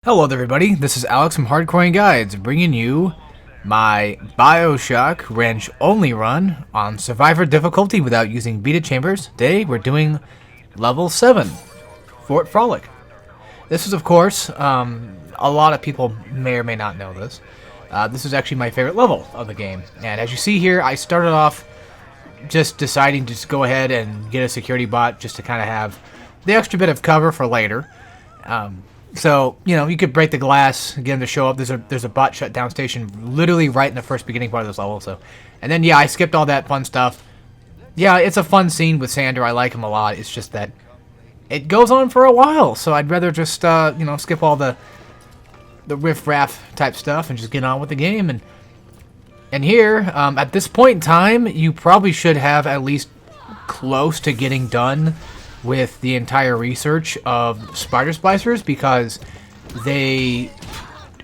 Hello there everybody, this is Alex from Hardcoring Guides, bringing you my BioShock wrench only run on Survivor difficulty without using Vita-Chambers. Today we're doing level 7, Fort Frolic. This is of course, a lot of people may or may not know this. This is actually my favorite level of the game, and as you see here, I started off just deciding to just go ahead and get a security bot just to kind of have the extra bit of cover for later. So, you know, you could break the glass, get him to show up. There's a bot shutdown station literally right in the first beginning part of this level. So, and then, yeah, I skipped all that fun stuff. Yeah, it's a fun scene with Sander. I like him a lot. It's just that it goes on for a while. So I'd rather just, you know, skip all the riff-raff type stuff and just get on with the game. And here, at this point in time, you probably should have at least close to getting done with the entire research of spider splicers, because they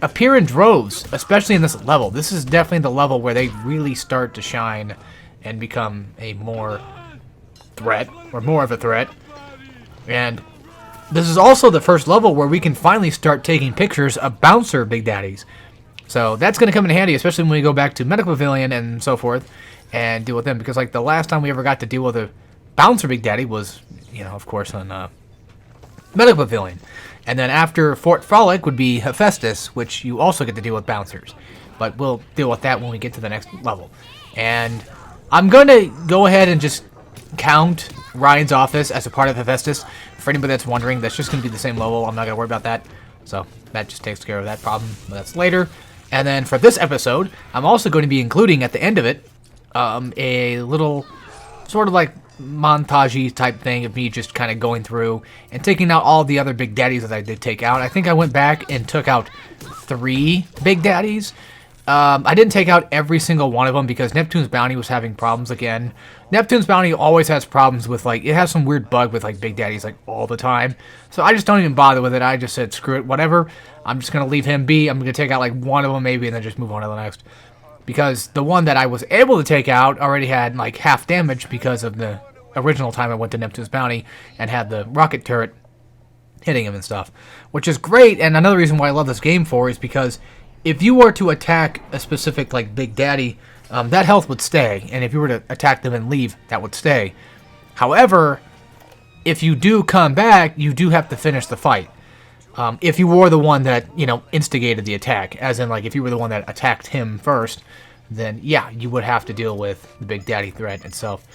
appear in droves, especially in this level. This is definitely the level where they really start to shine and become a more of a threat. And this is also the first level where we can finally start taking pictures of bouncer Big Daddies. So that's going to come in handy, especially when we go back to Medical Pavilion and so forth and deal with them, because like the last time we ever got to deal with a bouncer Big Daddy was, you know, of course, on Medical Pavilion. And then after Fort Frolic would be Hephaestus, which you also get to deal with bouncers. But we'll deal with that when we get to the next level. And I'm going to go ahead and just count Ryan's office as a part of Hephaestus. For anybody that's wondering, that's just going to be the same level. I'm not going to worry about that. So that just takes care of that problem. But that's later. And then for this episode, I'm also going to be including at the end of it a little sort of like montage type thing of me just kind of going through and taking out all the other Big Daddies that I did take out. I think I went back and took out 3 Big Daddies. I didn't take out every single one of them because Neptune's Bounty was having problems again. Neptune's Bounty always has problems with, like, it has some weird bug with, like, Big Daddies, like, all the time. So I just don't even bother with it. I just said, screw it, whatever. I'm just going to leave him be. I'm going to take out, like, one of them maybe and then just move on to the next. Because the one that I was able to take out already had, like, half damage because of the original time I went to Neptune's Bounty and had the rocket turret hitting him and stuff. Which is great, and another reason why I love this game for is because if you were to attack a specific, like, Big Daddy, that health would stay. And if you were to attack them and leave, that would stay. However, if you do come back, you do have to finish the fight. If you were the one that, you know, instigated the attack, as in, like, if you were the one that attacked him first, then, yeah, you would have to deal with the Big Daddy threat itself.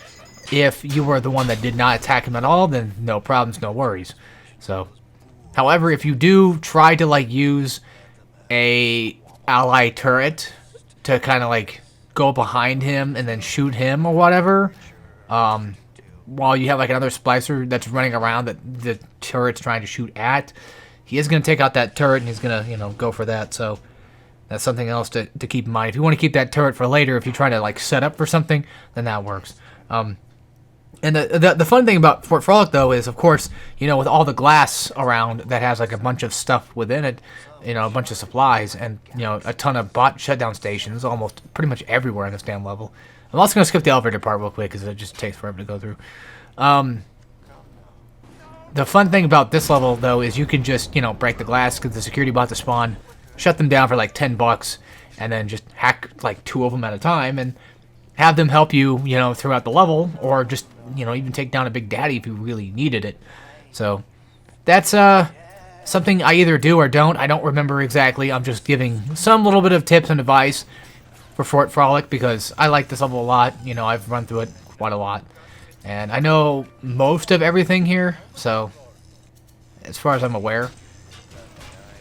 If you were the one that did not attack him at all, then no problems, no worries. So, however, if you do try to, like, use a ally turret to kind of, like, go behind him and then shoot him or whatever, while you have, like, another splicer that's running around that the turret's trying to shoot at, he is going to take out that turret, and he's going to, you know, go for that. So that's something else to keep in mind. If you want to keep that turret for later, if you're trying to, like, set up for something, then that works. And the fun thing about Fort Frolic, though, is, of course, you know, with all the glass around that has, like, a bunch of stuff within it, you know, a bunch of supplies, and, you know, a ton of bot shutdown stations, almost pretty much everywhere in this damn level. I'm also going to skip the elevator part real quick, because it just takes forever to go through. The fun thing about this level, though, is you can just, you know, break the glass, because the security bots spawn, shut them down for, like, $10, and then just hack, like, 2 of them at a time, and have them help you, you know, throughout the level, or just, you know, even take down a Big Daddy if you really needed it. So, that's, something I either do or don't. I don't remember exactly. I'm just giving some little bit of tips and advice for Fort Frolic, because I like this level a lot. You know, I've run through it quite a lot. And I know most of everything here, so, as far as I'm aware.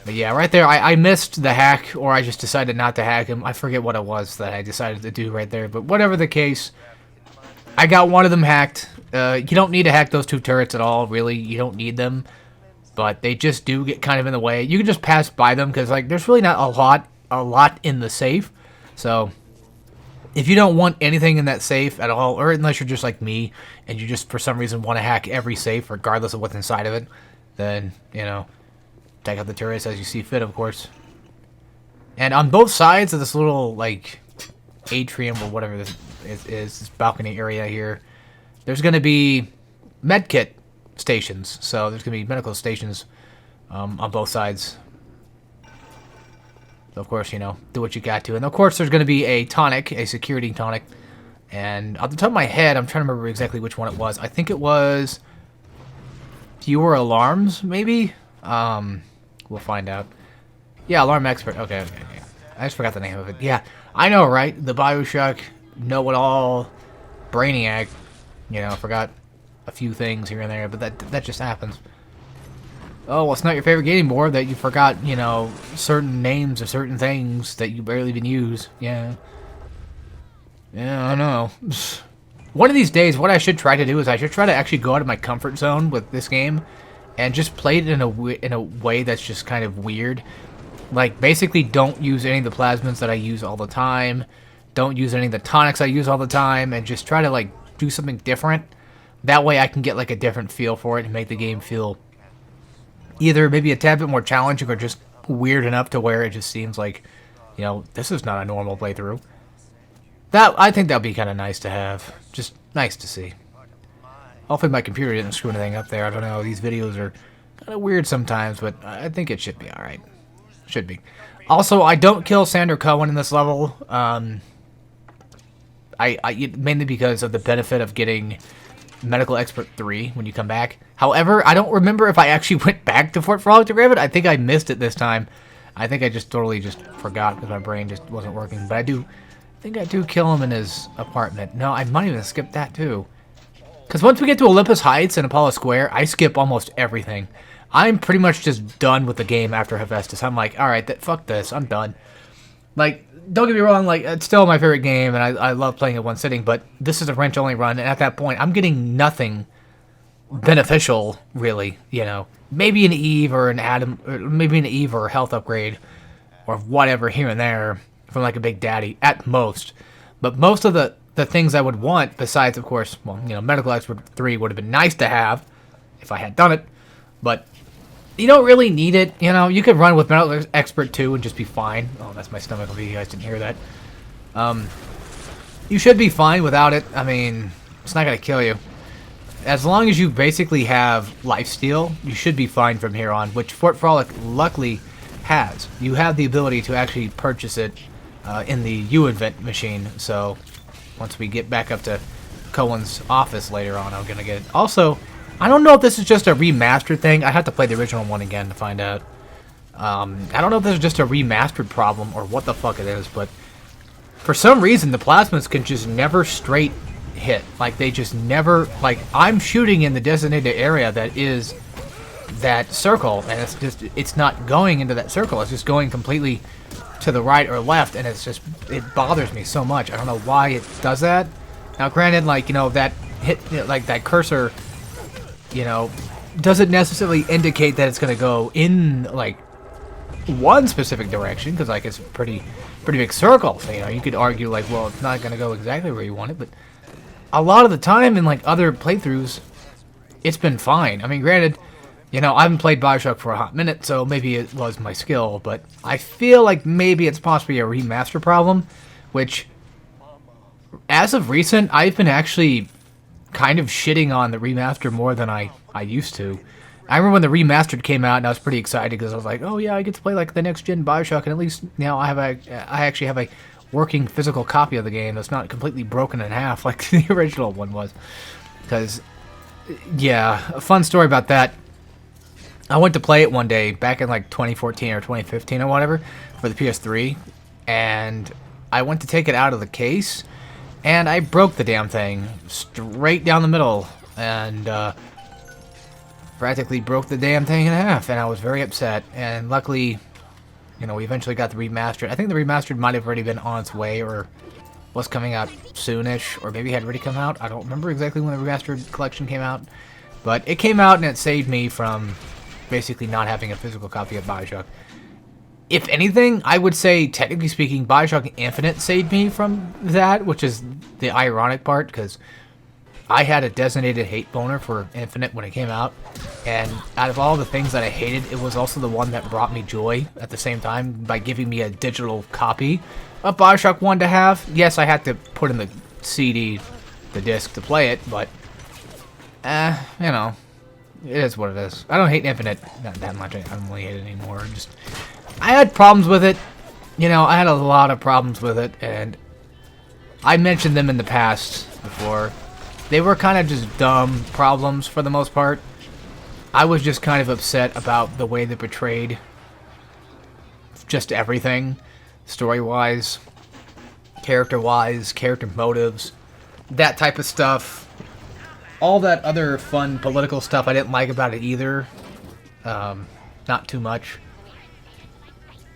But yeah, right there, I missed the hack, or I just decided not to hack him. I forget what it was that I decided to do right there. But whatever the case, I got one of them hacked. You don't need to hack those 2 turrets at all, really. You don't need them. But they just do get kind of in the way. You can just pass by them, because, like, there's really not a lot in the safe. So, if you don't want anything in that safe at all, or unless you're just like me, and you just, for some reason, want to hack every safe, regardless of what's inside of it, then, you know, take out the turrets as you see fit, of course. And on both sides of this little, like, atrium, or whatever this is, this balcony area here, there's going to be medkit stations. So there's going to be medical stations on both sides So, of course, you know, do what you got to. And, of course, there's going to be a tonic, a security tonic. And off the top of my head, I'm trying to remember exactly which one it was. I think it was fewer alarms, maybe? We'll find out. Yeah, alarm expert. Okay. I just forgot the name of it. Yeah, I know, right? The BioShock know-it-all brainiac. You know, forgot a few things here and there, but that just happens. Oh, well, it's not your favorite game anymore that you forgot, you know, certain names of certain things that you barely even use. Yeah. Yeah, I know. One of these days, what I should try to do is I should try to actually go out of my comfort zone with this game and just play it in a way that's just kind of weird. Like, basically don't use any of the plasmids that I use all the time. Don't use any of the tonics I use all the time. And just try to, like, do something different. That way I can get, like, a different feel for it and make the game feel either maybe a tad bit more challenging or just weird enough to where it just seems like, you know, this is not a normal playthrough. I think that would be kind of nice to have. Just nice to see. Hopefully my computer didn't screw anything up there. I don't know. These videos are kind of weird sometimes, but I think it should be alright. Should be. Also, I don't kill Sandra Cohen in this level. Mainly because of the benefit of getting Medical Expert 3 when you come back. However, I don't remember if I actually went back to Fort Frolic to grab it. I think I missed it this time. I think I just totally just forgot because my brain just wasn't working. But I think I do kill him in his apartment. No, I might even skip that too. Because once we get to Olympus Heights and Apollo Square, I skip almost everything. I'm pretty much just done with the game after Hephaestus. I'm like, alright, fuck this, I'm done. Like, don't get me wrong, like, it's still my favorite game, and I love playing it one sitting, but this is a wrench-only run, and at that point, I'm getting nothing beneficial, really, you know. Maybe an Eve or an Adam, or maybe an Eve or a health upgrade, or whatever here and there, from like a Big Daddy, at most. But most of the things I would want, besides, of course, well, you know, Medical Expert 3 would have been nice to have, if I had done it, but you don't really need it, you know. You could run with Medical Expert 2 and just be fine. Oh, that's my stomach, if you guys didn't hear that. You should be fine without it. I mean, it's not going to kill you. As long as you basically have lifesteal, you should be fine from here on, which Fort Frolic luckily has. You have the ability to actually purchase it in the U-Invent machine, so once we get back up to Cohen's office later on, I'm going to get it. Also, I don't know if this is just a remastered thing. I have to play the original one again to find out. I don't know if this is just a remastered problem or what the fuck it is, but for some reason the plasmids can just never straight hit. Like, they just never, like, I'm shooting in the designated area that is that circle, and it's not going into that circle. It's just going completely to the right or left, and it bothers me so much. I don't know why it does that. Now, granted, like, you know, that hit, you know, like that cursor, you know, doesn't necessarily indicate that it's going to go in, like, one specific direction, because, like, it's a pretty big circle. So, you know, you could argue, like, well, it's not going to go exactly where you want it, but a lot of the time in, like, other playthroughs, it's been fine. I mean, granted, you know, I haven't played BioShock for a hot minute, so maybe it was my skill, but I feel like maybe it's possibly a remaster problem, which, as of recent, I've been actually kind of shitting on the remaster more than I used to. I remember when the remastered came out, and I was pretty excited because I was like, oh yeah, I get to play like the next gen BioShock, and at least now I actually have a working physical copy of the game that's not completely broken in half like the original one was. Because, yeah, a fun story about that. I went to play it one day back in like 2014 or 2015 or whatever for the PS3, and I went to take it out of the case, and I broke the damn thing straight down the middle, and practically broke the damn thing in half, and I was very upset. And luckily, you know, we eventually got the remastered. I think the remastered might have already been on its way, or was coming out soonish, or maybe had already come out. I don't remember exactly when the remastered collection came out, but it came out and it saved me from basically not having a physical copy of BioShock. If anything, I would say, technically speaking, BioShock Infinite saved me from that, which is the ironic part, because I had a designated hate boner for Infinite when it came out, and out of all the things that I hated, it was also the one that brought me joy at the same time by giving me a digital copy of BioShock 1 to have. Yes, I had to put in the CD, the disc, to play it, but, you know, it is what it is. I don't hate Infinite not that much. I don't really hate it anymore. I had problems with it. You know, I had a lot of problems with it, and I mentioned them in the past before. They were kind of just dumb problems for the most part. I was just kind of upset about the way they portrayed just everything, story-wise, character-wise, character motives, that type of stuff. All that other fun political stuff I didn't like about it either. Not too much.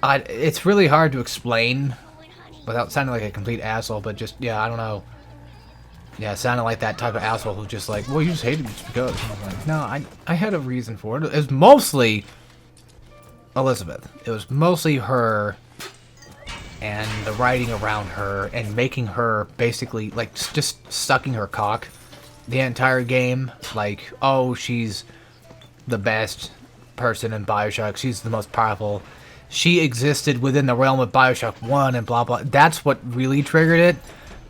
It's really hard to explain without sounding like a complete asshole, but just, yeah, I don't know. Yeah, it sounded like that type of asshole who's just like, well, you just hated me just because. And I'm like, no, I had a reason for it. It was mostly Elizabeth. It was mostly her and the writing around her and making her basically, like, just sucking her cock the entire game. Like, oh, she's the best person in BioShock. She's the most powerful. She existed within the realm of BioShock 1 and blah, blah. That's what really triggered it,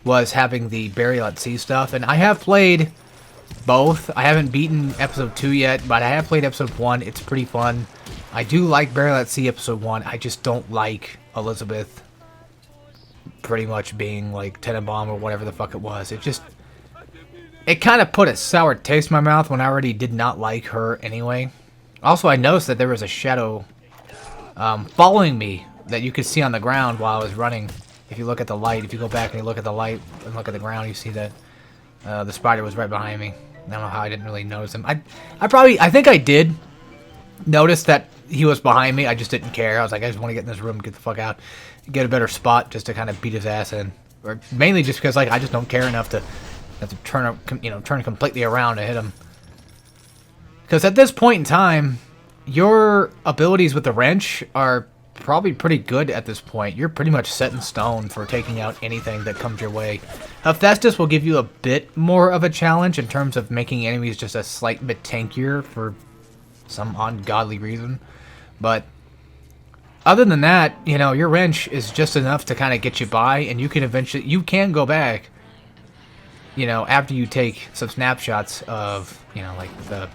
was having the Burial at Sea stuff. And I have played both. I haven't beaten Episode 2 yet, but I have played Episode 1. It's pretty fun. I do like Burial at Sea Episode 1. I just don't like Elizabeth pretty much being like Tenenbaum or whatever the fuck it was. It kind of put a sour taste in my mouth when I already did not like her anyway. Also, I noticed that there was a shadow following me that you could see on the ground while I was running. If you look at the light, if you go back and you look at the light and look at the ground, you see that the spider was right behind me. I don't know how I didn't really notice him. I think I did notice that he was behind me. I just didn't care. I was like, I just want to get in this room and get the fuck out, get a better spot just to kind of beat his ass in. Or mainly just because, like, I just don't care enough to have to turn completely around to hit him. Because at this point in time, your abilities with the wrench are probably pretty good at this point. You're pretty much set in stone for taking out anything that comes your way. Hephaestus will give you a bit more of a challenge in terms of making enemies just a slight bit tankier for some ungodly reason. But other than that, you know, your wrench is just enough to kind of get you by, and you can go back, you know, after you take some snapshots of, you know, like the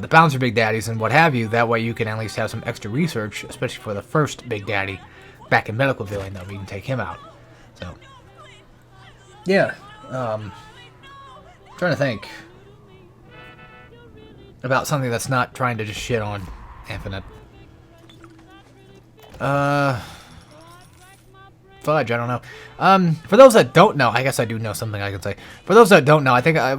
bouncer big daddies and what have you. That way you can at least have some extra research, especially for the first big daddy back in Medical Building, that we can take him out. So, yeah. Trying to think about something that's not trying to just shit on Infinite. Fudge, I don't know. For those that don't know, I guess I do know something I can say. For those that don't know, I think I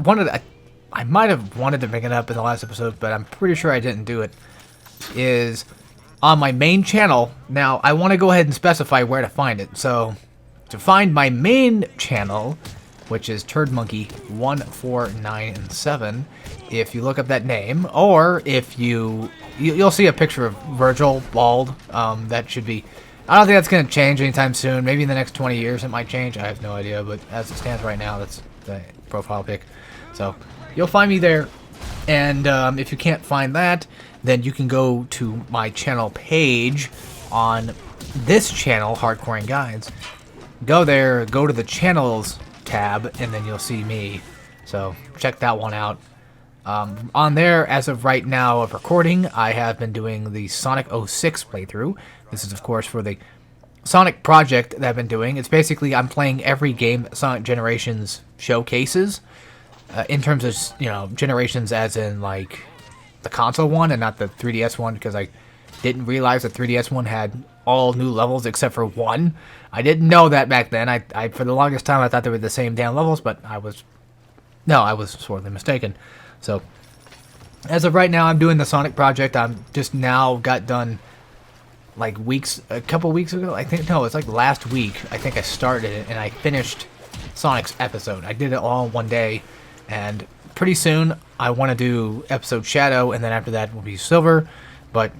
might have wanted to bring it up in the last episode, but I'm pretty sure I didn't do it, is on my main channel. Now, I want to go ahead and specify where to find it. So, to find my main channel, which is TurdMonkey1497, if you look up that name, or if you'll see a picture of Virgil, bald. That should be... I don't think that's going to change anytime soon. Maybe in the next 20 years it might change. I have no idea, but as it stands right now, that's the profile pic. So... you'll find me there, and if you can't find that, then you can go to my channel page on this channel, Hardcoring Guides. Go there, go to the channels tab, and then you'll see me. So check that one out. On there, as of right now of recording, I have been doing the Sonic 06 playthrough. This is, of course, for the Sonic project that I've been doing. It's basically I'm playing every game Sonic Generations showcases. In terms of, you know, Generations as in, like, the console one and not the 3DS one, because I didn't realize the 3DS one had all new levels except for one. I didn't know that back then. I for the longest time, I thought they were the same damn levels, but I was sorely mistaken. So, as of right now, I'm doing the Sonic project. I'm just now got done, like, a couple weeks ago. I think, no, it's like last week. I think I started it, and I finished Sonic's episode. I did it all in one day. And pretty soon, I want to do episode Shadow, and then after that will be Silver. But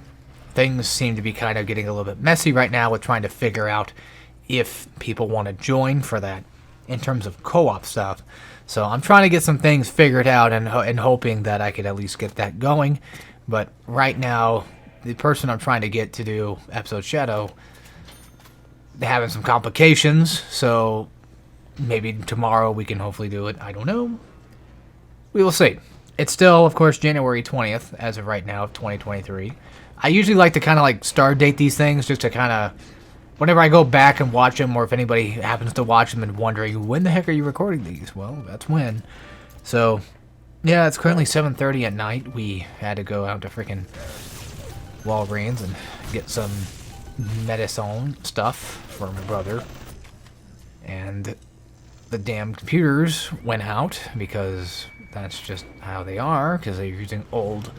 things seem to be kind of getting a little bit messy right now with trying to figure out if people want to join for that in terms of co-op stuff. So I'm trying to get some things figured out and hoping that I could at least get that going. But right now, the person I'm trying to get to do episode Shadow, they're having some complications. So maybe tomorrow we can hopefully do it. I don't know. We will see. It's still, of course, January 20th, as of right now, of 2023. I usually like to kind of like star date these things just to kind of, whenever I go back and watch them, or if anybody happens to watch them and wondering, when the heck are you recording these? Well, that's when. So, yeah, it's currently 7:30 at night. We had to go out to freaking Walgreens and get some medicine stuff for my brother. And the damn computers went out because that's just how they are, because they're using old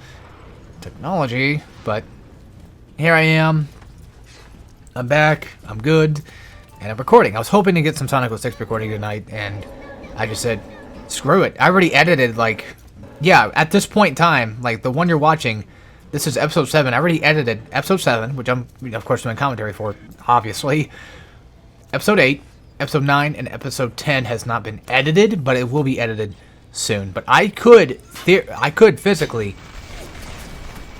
technology. But here I am. I'm back. I'm good. And I'm recording. I was hoping to get some Sonic 06 recording tonight, and I just said, screw it. I already edited, like, yeah, at this point in time, like, the one you're watching, this is episode 7. I already edited episode 7, which I'm, of course, doing commentary for, obviously. Episode 8, episode 9, and episode 10 has not been edited, but it will be edited soon. But I could physically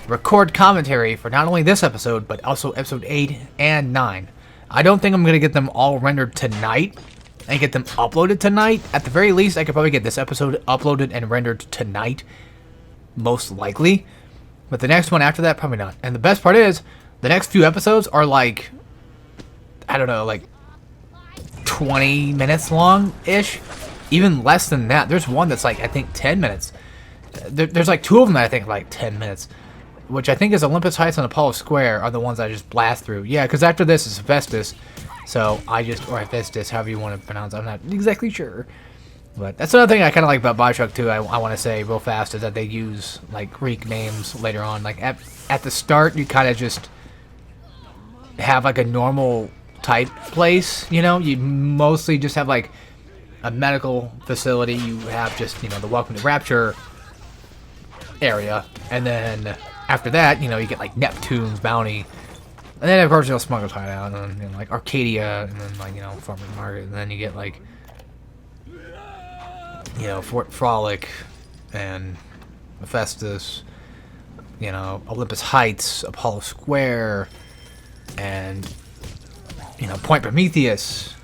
record commentary for not only this episode, but also episode 8 and 9. I don't think I'm going to get them all rendered tonight and get them uploaded tonight. At the very least, I could probably get this episode uploaded and rendered tonight, most likely. But the next one after that, probably not. And the best part is, the next few episodes are like, I don't know, like 20 minutes long-ish. Even less than that. There's one that's like, I think, 10 minutes. There's like 2 of them that I think are like 10 minutes. Which I think is Olympus Heights and Apollo Square are the ones I just blast through. Yeah, because after this is Hephaestus. So I just, or Hephaestus, however you want to pronounce it. I'm not exactly sure. But that's another thing I kind of like about BioShock 2, I want to say real fast, is that they use like Greek names later on. Like at the start, you kind of just have like a normal type place, you know? You mostly just have like a medical facility. You have just, you know, the Welcome to Rapture area. And then after that, you know, you get like Neptune's Bounty. And then, of course, you'll Smuggler's Hideout, and then, like, Arcadia, and then, like, you know, Farmer's Market. And then you get, like, you know, Fort Frolic, and Hephaestus, you know, Olympus Heights, Apollo Square, and, you know, Point Prometheus.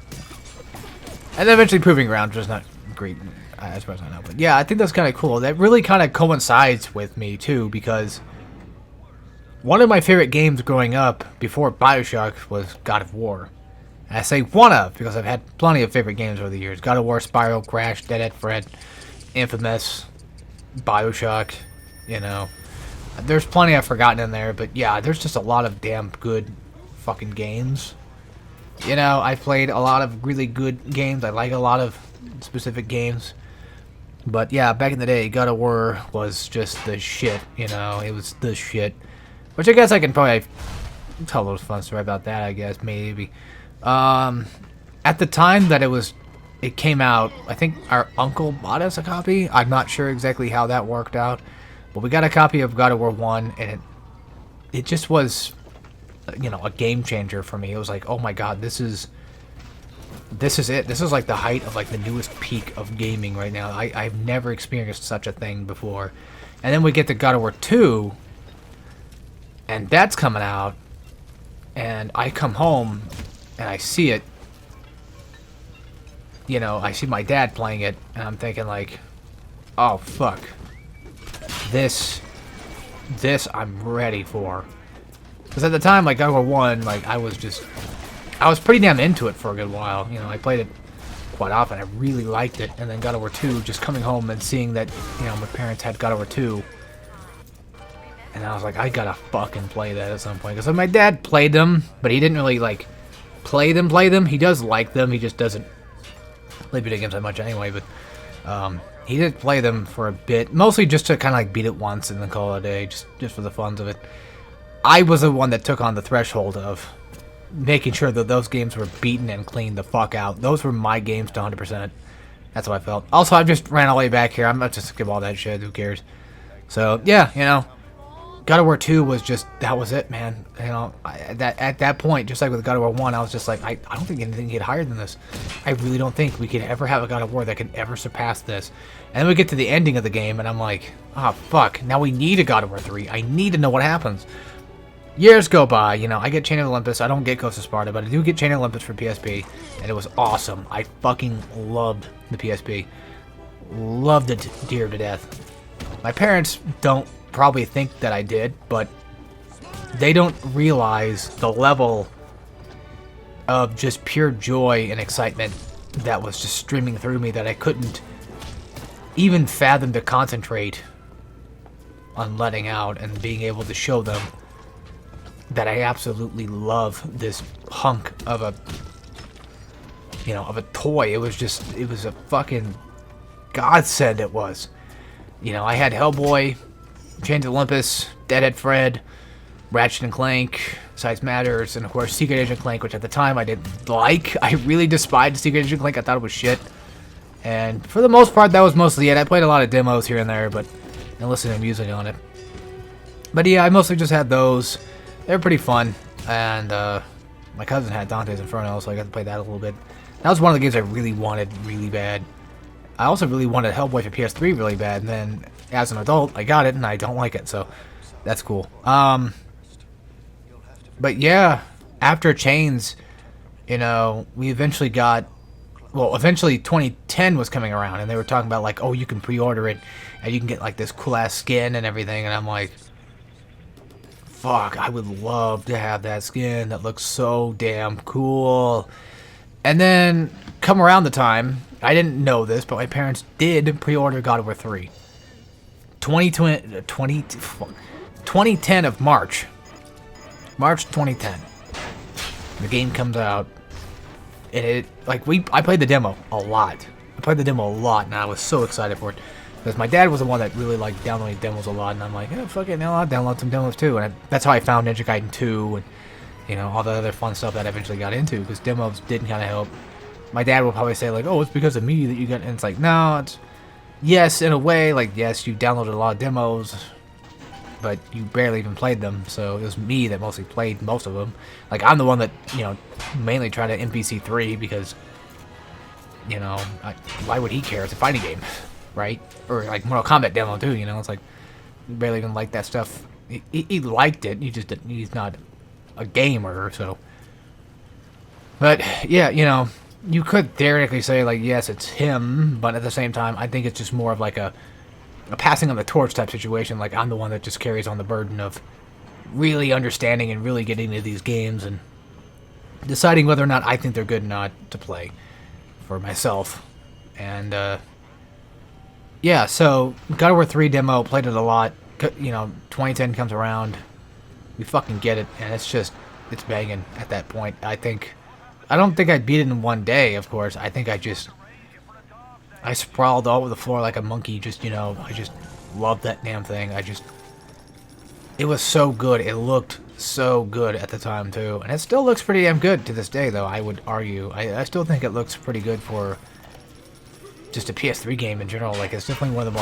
And then eventually Proving Ground, which is not great, as far as I know. But, yeah, I think that's kind of cool. That really kind of coincides with me, too, because one of my favorite games growing up before BioShock was God of War. And I say one of, because I've had plenty of favorite games over the years. God of War, Spyro, Crash, Dead Ed Fred, Infamous, BioShock, you know. There's plenty I've forgotten in there, but yeah, there's just a lot of damn good fucking games. You know, I played a lot of really good games. I like a lot of specific games. But yeah, back in the day, God of War was just the shit, you know. It was the shit. Which I guess I can probably tell a little fun story about that, I guess, maybe. At the time that it came out, I think our uncle bought us a copy. I'm not sure exactly how that worked out. But we got a copy of God of War 1, and it just was, you know, a game changer for me. It was like, oh my god, this is it. This is like the height of like the newest peak of gaming right now. I've never experienced such a thing before. And then we get to God of War 2, and that's coming out, and I come home, and I see it. You know, I see my dad playing it, and I'm thinking like, oh fuck, this I'm ready for. Because at the time, like God of War 1, like I was pretty damn into it for a good while. You know, I played it quite often. I really liked it, and then God of War 2, just coming home and seeing that, you know, my parents had God of War 2. And I was like, I gotta fucking play that at some point. Because my dad played them, but he didn't really, like, play them. He does like them. He just doesn't play video games that much anyway. But he did play them for a bit. Mostly just to kind of, like, beat it once and then call it a day. Just for the funs of it. I was the one that took on the threshold of making sure that those games were beaten and cleaned the fuck out. Those were my games to 100%. That's how I felt. Also, I just ran all the way back here. I'm not just skip all that shit. Who cares? So, yeah, you know. God of War 2 was just, that was it, man. You know, at that point, just like with God of War 1, I was just like, I don't think anything can get higher than this. I really don't think we could ever have a God of War that can ever surpass this. And then we get to the ending of the game, and I'm like, oh, fuck. Now we need a God of War 3. I need to know what happens. Years go by, you know, I get Chain of Olympus. I don't get Ghost of Sparta, but I do get Chain of Olympus for PSP, and it was awesome. I fucking loved the PSP. Loved it dear to death. My parents don't probably think that I did, but they don't realize the level of just pure joy and excitement that was just streaming through me that I couldn't even fathom to concentrate on letting out and being able to show them that I absolutely love this hunk of a, you know, of a toy. It was a fucking godsend it was. You know, I had Hellboy, Chains of Olympus, Deadhead Fred, Ratchet and Clank, Size Matters, and of course Secret Agent Clank, which at the time I didn't like. I really despised Secret Agent Clank. I thought it was shit. And for the most part, that was mostly it. I played a lot of demos here and there, but and listened to music on it. But yeah, I mostly just had those. They were pretty fun. And my cousin had Dante's Inferno, so I got to play that a little bit. That was one of the games I really wanted really bad. I also really wanted Hellboy for PS3 really bad, and then as an adult, I got it, and I don't like it, so that's cool. But yeah, after Chains, you know, we eventually got, well, eventually 2010 was coming around, and they were talking about, like, oh, you can pre-order it, and you can get, like, this cool-ass skin and everything, and I'm like, fuck, I would love to have that skin. That looks so damn cool. And then, come around the time, I didn't know this, but my parents did pre-order God of War 3. 2010 of March. March 2010. The game comes out. And I played the demo a lot. And I was so excited for it. Because my dad was the one that really liked downloading demos a lot, and I'm like, fuck it, now I'll download some demos too. And that's how I found Ninja Gaiden 2 and, you know, all the other fun stuff that I eventually got into, because demos did kind of help. My dad will probably say, like, oh, it's because of me that you got, and it's like, no, it's, yes, in a way, like, yes, you downloaded a lot of demos, but you barely even played them, so it was me that mostly played most of them. Like, I'm the one that, you know, mainly tried to NPC 3, because, you know, why would he care? It's a fighting game, right? Or, like, Mortal Kombat demo, too, you know, it's like, he barely even liked that stuff. He liked it, he just didn't, he's not a gamer, so. But, yeah, you know, you could theoretically say, like, yes, it's him, but at the same time, I think it's just more of like a passing of the torch type situation. Like, I'm the one that just carries on the burden of really understanding and really getting into these games and deciding whether or not I think they're good or not to play for myself. And, yeah, so God of War 3 demo, played it a lot. You know, 2010 comes around, we fucking get it, and it's just, it's banging at that point. I don't think I beat it in one day, of course. I think I sprawled all over the floor like a monkey, just, you know, I just loved that damn thing. It was so good. It looked so good at the time, too. And it still looks pretty damn good to this day, though, I would argue. I still think it looks pretty good for just a PS3 game in general. Like, it's definitely one of the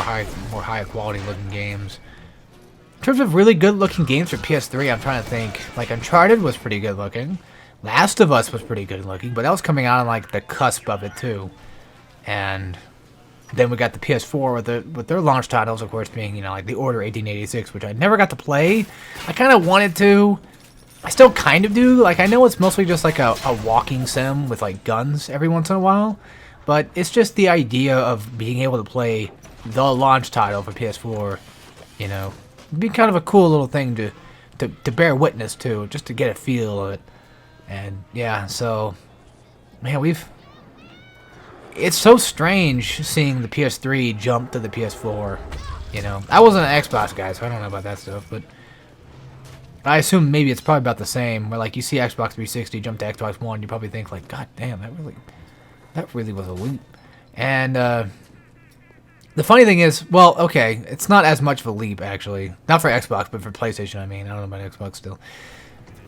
more high quality looking games. In terms of really good looking games for PS3, I'm trying to think. Like, Uncharted was pretty good looking. Last of Us was pretty good looking, but that was coming out on, like, the cusp of it, too. And then we got the PS4 with their launch titles, of course, being, you know, like The Order 1886, which I never got to play. I kind of wanted to. I still kind of do. Like, I know it's mostly just, like, a walking sim with, like, guns every once in a while. But it's just the idea of being able to play the launch title for PS4, you know. It'd be kind of a cool little thing to bear witness to, just to get a feel of it. And, yeah, so, man, it's so strange seeing the PS3 jump to the PS4, you know. I wasn't an Xbox guy, so I don't know about that stuff, but I assume maybe it's probably about the same, where, like, you see Xbox 360 jump to Xbox One, you probably think, like, God damn, that really was a leap. And, the funny thing is, well, okay, it's not as much of a leap, actually. Not for Xbox, but for PlayStation, I mean. I don't know about Xbox still.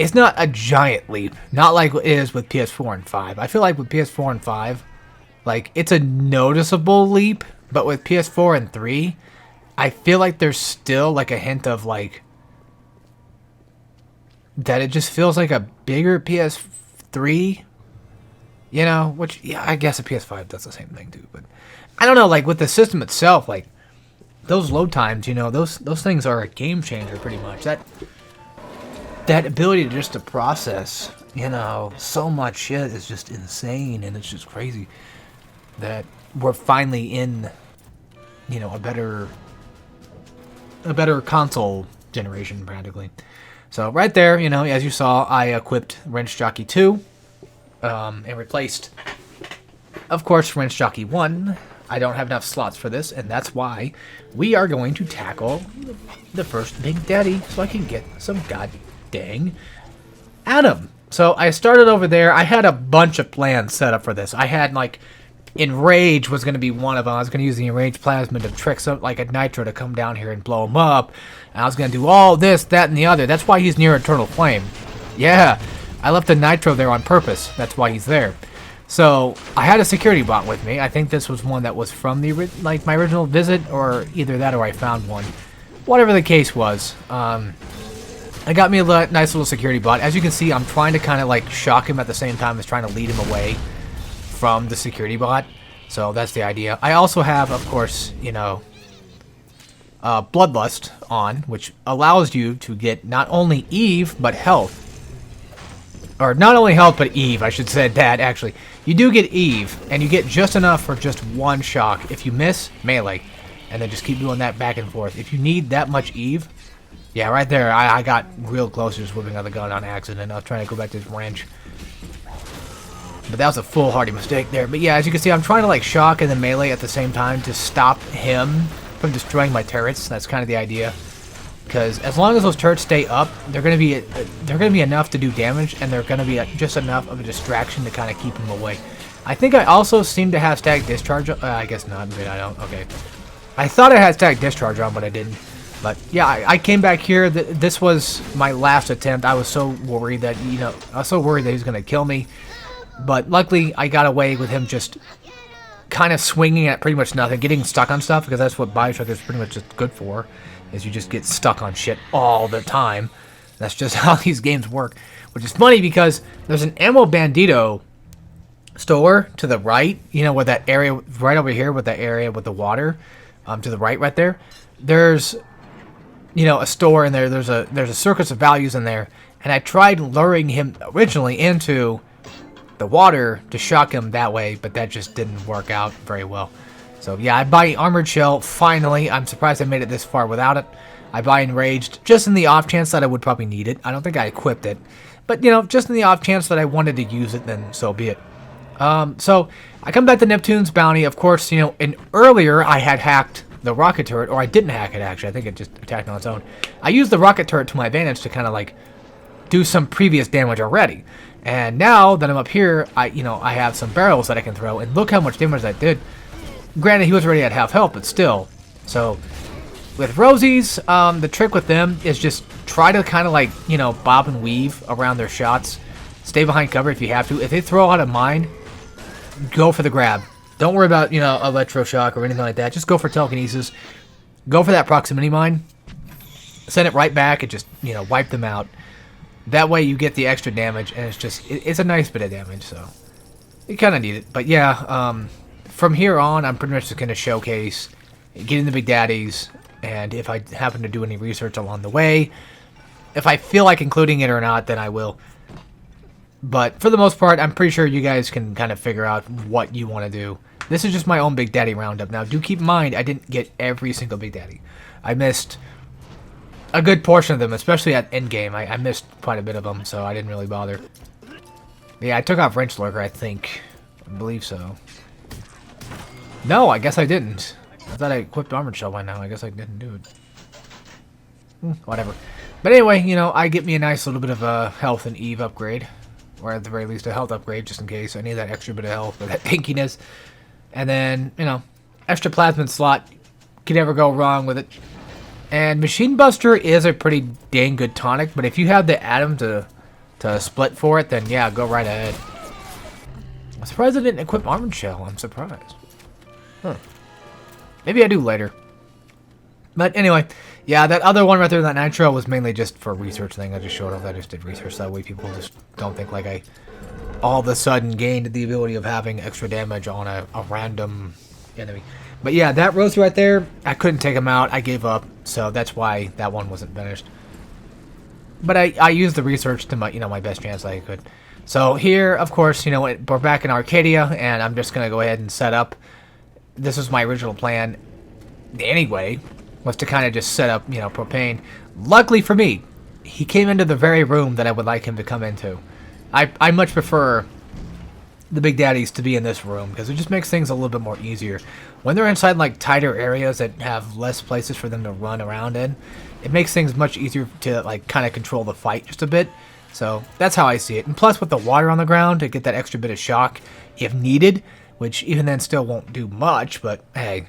It's not a giant leap. Not like it is with PS4 and 5. I feel like with PS4 and 5, like, it's a noticeable leap. But with PS4 and 3, I feel like there's still, like, a hint of, like, that it just feels like a bigger PS3. You know, which, yeah, I guess a PS5 does the same thing, too. But I don't know, like, with the system itself, like, those load times, you know, those things are a game changer, pretty much. That ability to just to process, you know, so much shit is just insane, and it's just crazy that we're finally in, you know, a better console generation, practically. So right there, you know, as you saw, I equipped Wrench Jockey 2 and replaced, of course, Wrench Jockey 1. I don't have enough slots for this, and that's why we are going to tackle the first Big Daddy so I can get some god dang Adam. So I started over there. I had a bunch of plans set up for this. I had, like, Enrage was going to be one of them. I was going to use the Enrage Plasmid to trick some, like a Nitro to come down here and blow him up. And I was going to do all this, that, and the other. That's why he's near Eternal Flame. Yeah, I left the Nitro there on purpose. That's why he's there. So I had a security bot with me. I think this was one that was from the my original visit, or either that or I found one. Whatever the case was, I got me a nice little security bot. As you can see, I'm trying to kind of like shock him at the same time as trying to lead him away from the security bot. So that's the idea. I also have, of course, you know, Bloodlust on, which allows you to get not only Eve, but health. Or not only health, but Eve, I should say that, actually. You do get Eve, and you get just enough for just one shock. If you miss, melee. And then just keep doing that back and forth. If you need that much Eve, yeah, right there, I got real close to just whipping out the gun on accident. I was trying to go back to this wrench. But that was a foolhardy mistake there. But yeah, as you can see, I'm trying to like shock and then melee at the same time to stop him from destroying my turrets. That's kind of the idea. Because as long as those turrets stay up, they're gonna be enough to do damage, and they're gonna be just enough of a distraction to kind of keep him away. I think I also seem to have static discharge. I guess not, but I don't. Okay, I thought I had static discharge on, but I didn't. But yeah, I came back here. This was my last attempt. I was so worried that he was gonna kill me, but luckily I got away with him just kind of swinging at pretty much nothing, getting stuck on stuff, because that's what BioShock is pretty much just good for. Is you just get stuck on shit all the time. That's just how these games work. Which is funny because there's an Ammo Bandito store to the right. You know, with that area right over here, with that area with the water, to the right there. There's, you know, a store in there. There's a circus of values in there, and I tried luring him originally into the water to shock him that way, but that just didn't work out very well. So yeah, I buy Armored Shell, finally. I'm surprised I made it this far without it. I buy Enraged, just in the off chance that I would probably need it. I don't think I equipped it. But, you know, just in the off chance that I wanted to use it, then so be it. So, I come back to Neptune's Bounty. Of course, you know, and earlier I had hacked the rocket turret, or I didn't hack it, actually. I think it just attacked on its own. I used the rocket turret to my advantage to kind of, like, do some previous damage already. And now that I'm up here, I have some barrels that I can throw, and look how much damage that did. Granted, he was already at half health, but still. So, with Rosies, the trick with them is just try to kind of like, you know, bob and weave around their shots. Stay behind cover if you have to. If they throw out a mine, go for the grab. Don't worry about, you know, electroshock or anything like that. Just go for telekinesis. Go for that proximity mine. Send it right back and just, you know, wipe them out. That way you get the extra damage, and it's just, it's a nice bit of damage, so you kind of need it. But yeah, from here on, I'm pretty much just going to showcase getting the Big Daddies, and if I happen to do any research along the way, if I feel like including it or not, then I will. But for the most part, I'm pretty sure you guys can kind of figure out what you want to do. This is just my own Big Daddy roundup. Now, do keep in mind, I didn't get every single Big Daddy. I missed a good portion of them, especially at endgame. I missed quite a bit of them, so I didn't really bother. Yeah, I took off Wrench Lurker, I think. I believe so. No, I guess I didn't. I thought I equipped Armored Shell by now. I guess I didn't do it. Whatever. But anyway, you know, I get me a nice little bit of a health and Eve upgrade. Or at the very least a health upgrade, just in case. I need that extra bit of health or that tankiness. And then, you know, extra Plasmid slot. Could never go wrong with it. And Machine Buster is a pretty dang good tonic. But if you have the Atom to split for it, then yeah, go right ahead. I'm surprised I didn't equip Armored Shell. I'm surprised. Huh. Maybe I do later. But anyway, yeah, that other one right there, that Nitro, was mainly just for research thing. I just showed off that I just did research. That way people just don't think like I all of a sudden gained the ability of having extra damage on a random enemy. But yeah, that Rosie right there, I couldn't take him out. I gave up. So that's why that one wasn't finished. But I used the research to my, my best chance I could. So here, of course, we're back in Arcadia, and I'm just going to go ahead and set up. This was my original plan anyway, was to kind of just set up, propane. Luckily for me, he came into the very room that I would like him to come into. I much prefer the Big Daddies to be in this room because it just makes things a little bit more easier. When they're inside like tighter areas that have less places for them to run around in, it makes things much easier to like kind of control the fight just a bit. So that's how I see it. And plus with the water on the ground to get that extra bit of shock if needed, which even then still won't do much, but hey,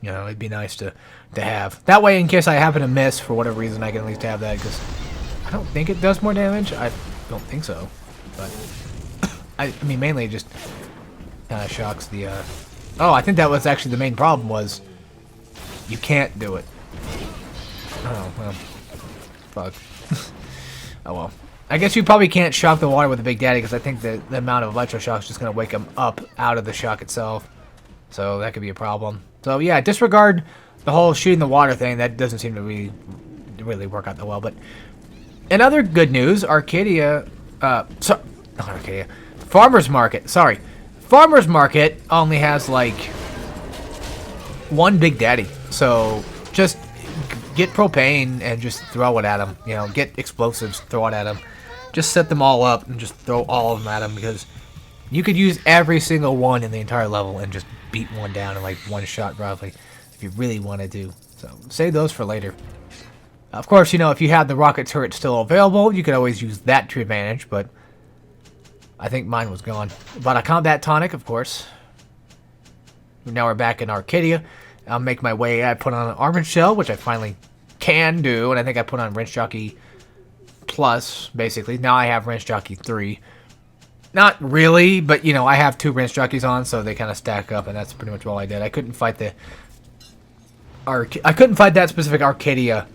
you know, it'd be nice to have. That way, in case I happen to miss for whatever reason, I can at least have that because I don't think it does more damage. I don't think so, but I mean, mainly it just kind of shocks the, oh, I think that was actually the main problem was you can't do it. Oh, well, fuck. Oh, well. I guess you probably can't shock the water with the Big Daddy because I think the amount of electroshock is just going to wake him up out of the shock itself. So that could be a problem. So yeah, disregard the whole shooting the water thing. That doesn't seem to really work out that well. But in other good news, Arcadia, not Arcadia, Farmer's Market, sorry. Farmer's Market only has like one Big Daddy. So just get propane and just throw it at him. You know, get explosives, throw it at him. Just set them all up and just throw all of them at him because you could use every single one in the entire level and just beat one down in like one shot probably if you really wanted to. So save those for later. Of course, you know, if you had the rocket turret still available, you could always use that to advantage, but I think mine was gone. But a combat tonic, of course. Now we're back in Arcadia. I'll make my way. I put on an armored shell, which I finally can do, and I think I put on Wrench Jockey Plus, basically. Now I have Wrench Jockey 3. Not really, but, you know, I have 2 Wrench Jockeys on, so they kind of stack up, and that's pretty much all I did. I couldn't fight that specific Arcadia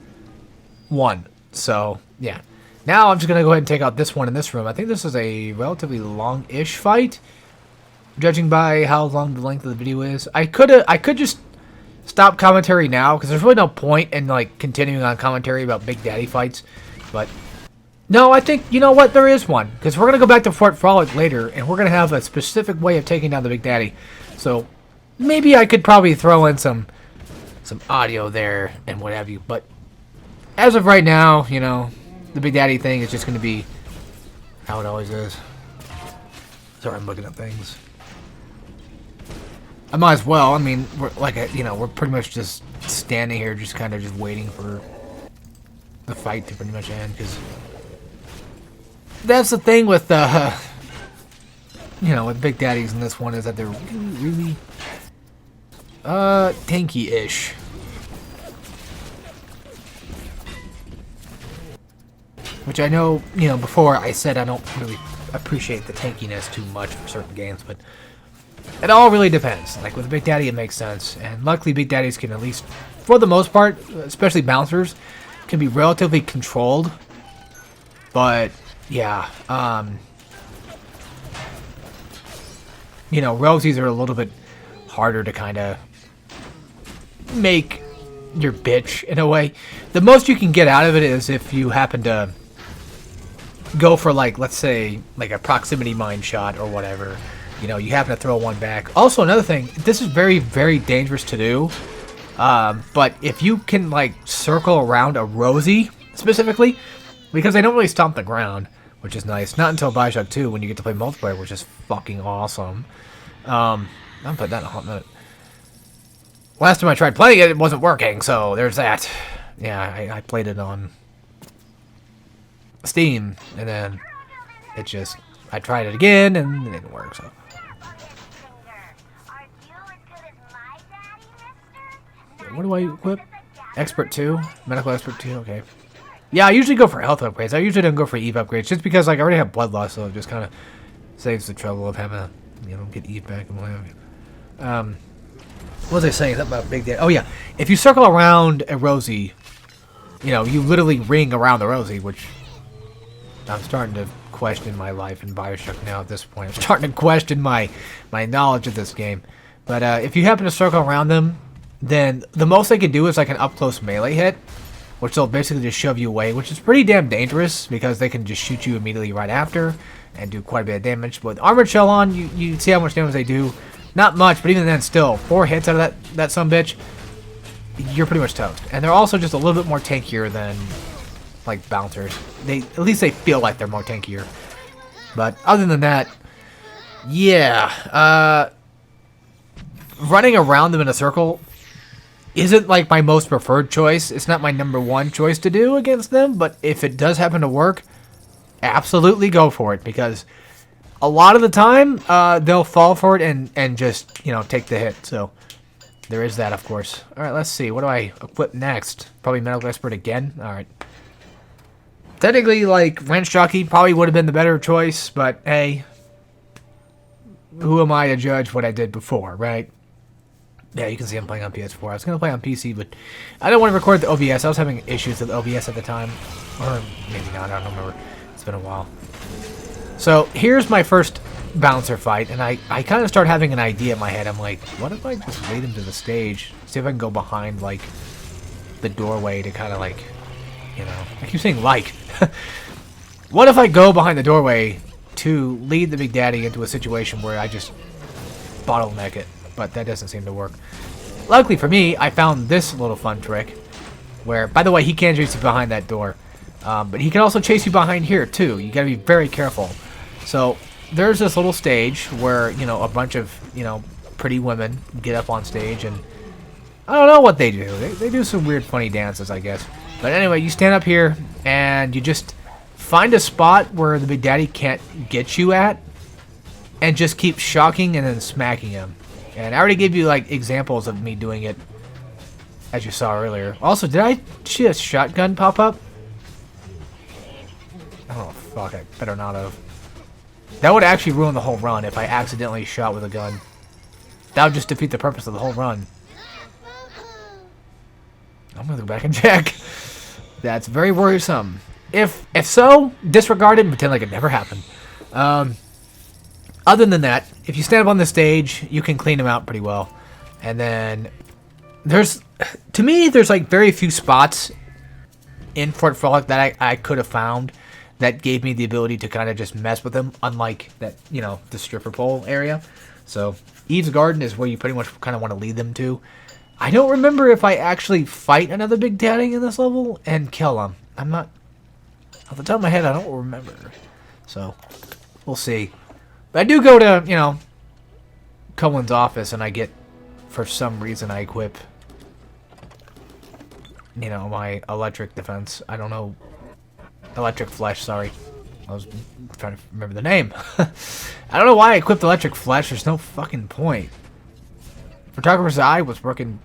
one, so, yeah. Now I'm just going to go ahead and take out this one in this room. I think this is a relatively long-ish fight, judging by how long the length of the video is. I could just stop commentary now, because there's really no point in, like, continuing on commentary about Big Daddy fights, but no, I think, you know what, there is one, because we're going to go back to Fort Frolic later, and we're going to have a specific way of taking down the Big Daddy, so maybe I could probably throw in some audio there and what have you, but as of right now, you know, the Big Daddy thing is just going to be how it always is. Sorry, I'm looking at things. I might as well. I mean, we're like, you know, we're pretty much just standing here, just kind of just waiting for the fight to pretty much end, because that's the thing with, you know, with Big Daddies in this one is that they're really tanky-ish. Which I know, you know, before I said I don't really appreciate the tankiness too much for certain games, but it all really depends. Like with Big Daddy, it makes sense, and luckily Big Daddies can at least, for the most part, especially bouncers, can be relatively controlled. But yeah, you know, Rosies are a little bit harder to kind of make your bitch in a way. The most you can get out of it is if you happen to go for, like, let's say, like a proximity mine shot or whatever. You know, you happen to throw one back. Also, another thing, this is very, very dangerous to do. But if you can, like, circle around a Rosie, specifically, because they don't really stomp the ground, which is nice. Not until BioShock 2 when you get to play multiplayer, which is fucking awesome. I haven't played that in a hot minute. Last time I tried playing it, it wasn't working, so there's that. Yeah, I played it on Steam, and then it just, I tried it again, and it didn't work, so. What do I equip? Expert 2? Medical Expert 2? Okay. Yeah, I usually go for health upgrades. I usually don't go for Eve upgrades, just because, like, I already have blood loss, so it just kind of saves the trouble of having to, you know, get Eve back and what have you. What was I saying? Something about Big Daddy. Oh, yeah. If you circle around a Rosie, you know, you literally ring around the Rosie, which I'm starting to question my life in BioShock now at this point. I'm starting to question my knowledge of this game. But if you happen to circle around them, then the most they can do is like an up-close melee hit, which they'll basically just shove you away, which is pretty damn dangerous because they can just shoot you immediately right after and do quite a bit of damage. But with Armored Shell on, you see how much damage they do. Not much, but even then still, 4 hits out of that sumbitch, you're pretty much toast. And they're also just a little bit more tankier than like bouncers. At least they feel like they're more tankier. But other than that, yeah, running around them in a circle isn't like my most preferred choice. It's not my #1 choice to do against them, but if it does happen to work, absolutely go for it, because a lot of the time they'll fall for it and just, you know, take the hit. So there is that, of course. All right, let's see. What do I equip next? Probably Medical Expert again. All right. Technically, like, Wrench Jockey probably would have been the better choice, but hey, who am I to judge what I did before, right? Yeah, you can see I'm playing on PS4. I was going to play on PC, but I don't want to record the OBS. I was having issues with OBS at the time. Or maybe not, I don't remember. It's been a while. So, here's my first bouncer fight, and I kind of start having an idea in my head. I'm like, what if I just lead him to the stage? See if I can go behind, like, the doorway to kind of, like, you know... I keep saying like. What if I go behind the doorway to lead the Big Daddy into a situation where I just bottleneck it? But that doesn't seem to work. Luckily for me, I found this little fun trick where, by the way, he can chase you behind that door. But he can also chase you behind here, too. You gotta be very careful. So, there's this little stage where, you know, a bunch of, you know, pretty women get up on stage and I don't know what they do. They do some weird, funny dances, I guess. But anyway, you stand up here and you just find a spot where the Big Daddy can't get you at and just keep shocking and then smacking him. And I already gave you, like, examples of me doing it, as you saw earlier. Also, did I see a shotgun pop up? Oh, fuck, I better not have. That would actually ruin the whole run if I accidentally shot with a gun. That would just defeat the purpose of the whole run. I'm gonna go back and check. That's very worrisome. If so, disregard it and pretend like it never happened. Other than that, if you stand up on the stage, you can clean them out pretty well. And then to me, there's like very few spots in Fort Frolic that I could have found that gave me the ability to kind of just mess with them, unlike that, you know, the stripper pole area. So Eve's Garden is where you pretty much kind of want to lead them to. I don't remember if I actually fight another Big Daddy in this level and kill him. I'm not, off the top of my head, I don't remember. So we'll see. But I do go to, you know, Cohen's office, and I get, for some reason, I equip, you know, my electric defense. I don't know. Electric Flesh, sorry. I was trying to remember the name. I don't know why I equipped Electric Flesh. There's no fucking point. Photographer's Eye was working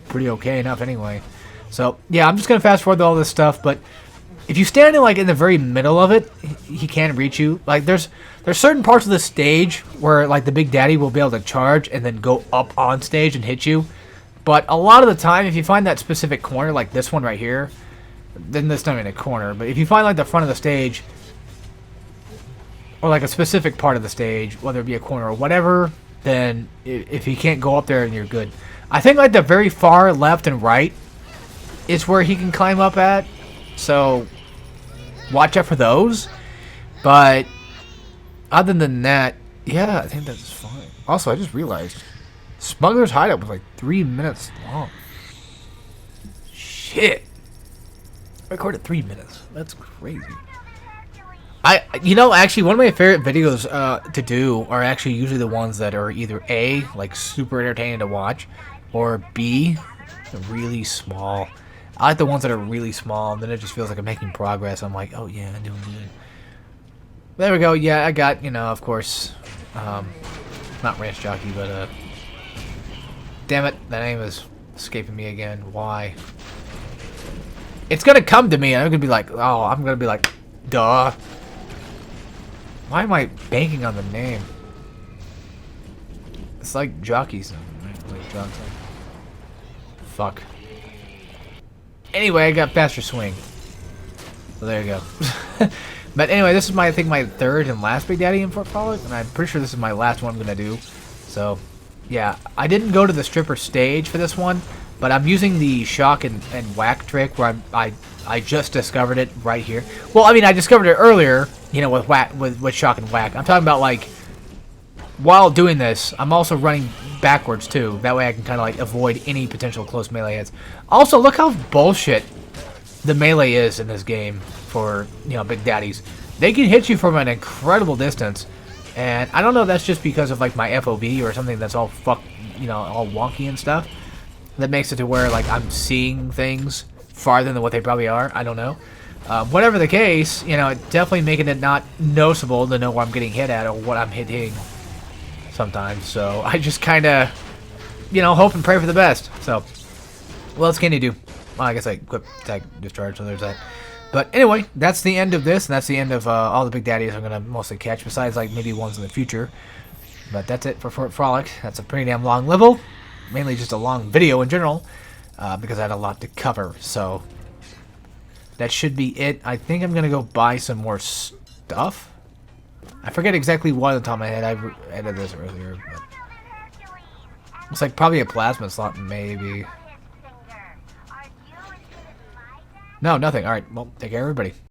pretty okay enough anyway. So, yeah, I'm just going to fast forward all this stuff, but if you stand in, like, in the very middle of it, he can't reach you. Like, there's certain parts of the stage where, like, the Big Daddy will be able to charge and then go up on stage and hit you. But a lot of the time, if you find that specific corner, like this one right here, then this not in a corner, but if you find, like, the front of the stage, or, like, a specific part of the stage, whether it be a corner or whatever, then if he can't go up there, then you're good. I think, like, the very far left and right is where he can climb up at, so watch out for those. But other than that, yeah, I think that's fine. Also, I just realized Smuggler's Hideout was like 3 minutes long. Shit. I recorded 3 minutes. That's crazy. You know, actually, one of my favorite videos to do are actually usually the ones that are either A, like super entertaining to watch, or B, really small. I like the ones that are really small, and then it just feels like I'm making progress. I'm like, oh yeah, I'm doing good. There we go. Yeah, I got, you know, of course, not Ranch Jockey, but damn it, that name is escaping me again. Why? It's gonna come to me, and I'm gonna be like, oh, I'm gonna be like, duh. Why am I banking on the name? It's like jockeys, right? Like Johnson. Fuck. Anyway, I got faster swing. So there you go. But anyway, this is I think my third and last Big Daddy in Fort Frolic, and I'm pretty sure this is my last one I'm gonna do. So, yeah, I didn't go to the stripper stage for this one, but I'm using the shock and whack trick where I just discovered it right here. Well, I mean, I discovered it earlier, you know, with shock and whack. I'm talking about, like, while doing this, I'm also running backwards too. That way I can kind of like avoid any potential close melee hits. Also, look how bullshit the melee is in this game for, you know, big daddies. They can hit you from an incredible distance, and I don't know if that's just because of like my FOV or something that's all you know, all wonky and stuff. That makes it to where like I'm seeing things farther than what they probably are. I don't know. Whatever the case, you know, it's definitely making it not noticeable to know where I'm getting hit at or what I'm hitting sometimes. So I just kind of, you know, hope and pray for the best. So, what else can you do? Well, I guess I equip, tag, discharge, so there's that. But anyway, that's the end of this, and that's the end of all the big daddies I'm going to mostly catch, besides like maybe ones in the future. But that's it for Frolic. That's a pretty damn long level. Mainly just a long video in general, because I had a lot to cover. So, that should be it. I think I'm going to go buy some more stuff. I forget exactly what on the top of my head. I edited this earlier. But looks like probably a plasma slot, maybe. No, nothing. Alright, well, take care, everybody.